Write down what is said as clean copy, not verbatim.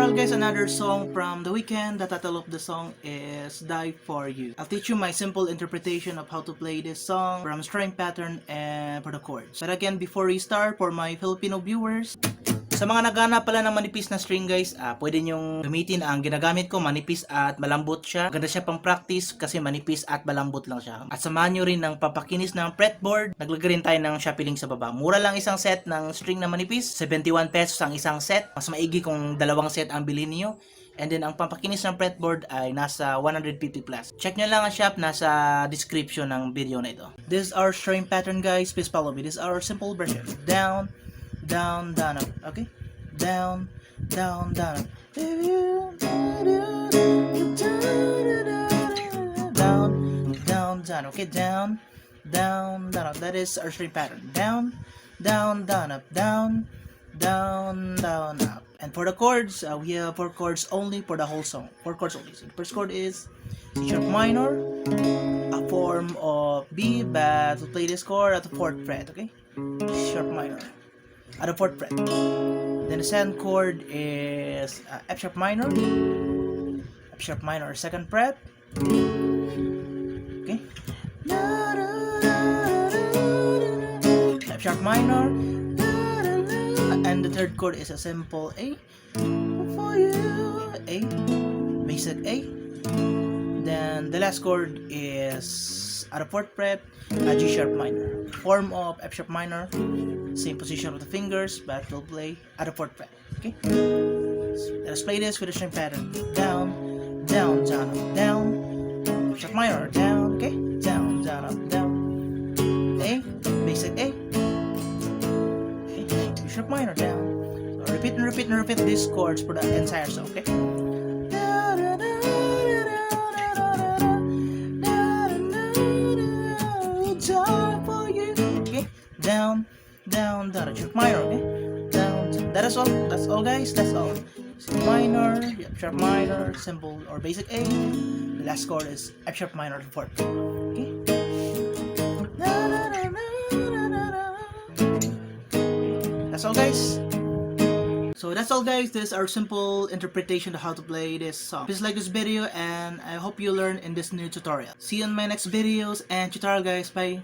tutorial guys, another song from The Weeknd. The title of the song is Die For You. I'll teach you my simple interpretation of how to play this song from string pattern and for the chords. But again, before we start, for my Filipino viewers, sa mga naghanap pala ng manipis na string guys, pwede nyong gamitin ang ginagamit ko, manipis at malambot siya. Maganda siya pang practice kasi manipis at malambot lang siya. At samahan nyo rin ng pampakinis ng fretboard. Naglagay rin tayo ng Shopee link sa baba. Mura lang isang set ng string na manipis, 71 pesos ang isang set. Mas maigi kung dalawang set ang bilhin niyo. And then ang pampakinis ng fretboard ay nasa 150 plus. Check nyo lang ang shop, nasa description ng video na ito. This is our string pattern guys, please follow me. This is our simple version. Down, down, down, up, okay? Down, down, down, up. Down, down, down, okay? Down, down, down, up. That is our string pattern. Down, down, down, up, down, down, down, up. And for the chords, we have 4 chords only for the whole song. 4 chords only. So the first chord is C sharp minor, a form of B, but to play this chord at the 4th fret, okay? C sharp minor at the 4th fret. Then the second chord is F sharp minor, 2nd fret, okay? F sharp minor, and the third chord is a simple A for you, A, basic A. Then the last chord is at the 4th fret, a G sharp minor, form of F sharp minor, same position of the fingers, but we'll play at the 4th fret. Okay, so let's play this with the string pattern. Down, down, down, up, down, F sharp minor, down, okay, down, down, up, down, A, basic A, okay, G sharp minor, down. So repeat and repeat and repeat these chords for the entire song. Okay. Down, down, down, F sharp minor, okay? Down, that's all guys, that's all. C minor, F sharp minor, simple or basic A. The last chord is F sharp minor 4th, okay? That's all guys. So that's all guys, this is our simple interpretation of how to play this song. Please like this video and I hope you learn in this new tutorial. See you in my next videos and tutorial guys, bye!